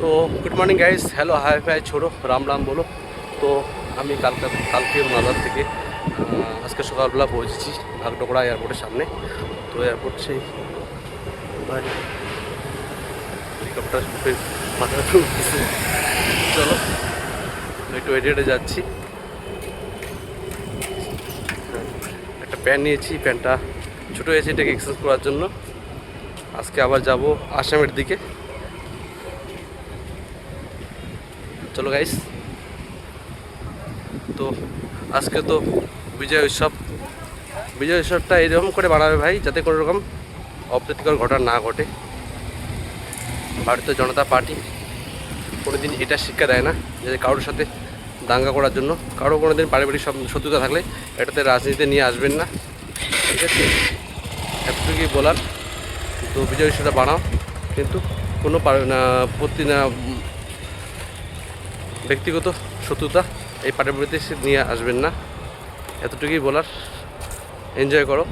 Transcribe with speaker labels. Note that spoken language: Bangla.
Speaker 1: তো good morning guys, hello, hi fi, ছোড়ো, রাম রাম বলো। তো আমি কালকে মালদার থেকে আজকে সকালবেলা পৌঁছেছি ভাগডোকরা এয়ারপোর্টের সামনে। তো এয়ারপোর্ট সেই হেলিকপ্টার মাথায় উঠতেছে। চলো একটু হেঁটে যাচ্ছি। একটা প্যান্ট নিয়েছি, প্যান্টটা ছোটো হয়েছে, এটাকে এক্সচেঞ্জ করার জন্য। আজকে আবার যাব আসামের দিকে। চলো গাইস, তো আজকে তো বিজয় উৎসবটা এরকম করে বানাবে ভাই, যাতে কোনো রকম অপ্রীতিকর ঘটনা না ঘটে। ভারতীয় জনতা পার্টি কোনোদিন এটা শিক্ষা দেয় না যে কারোর সাথে দাঙ্গা করার জন্য। কারো কোনো দিন পারিবারিক শত্রুতা থাকলে এটাতে রাজনীতিতে নিয়ে আসবেন না, ঠিক আছে? এতটুকুই বলার। তো বিজয় উৎসবটা বানাও, কিন্তু কোনো ব্যক্তিগত শত্রুতা এই পারিবারিকতে নিয়ে আসবেন না, এতটুকুই বলার। এনজয় করো।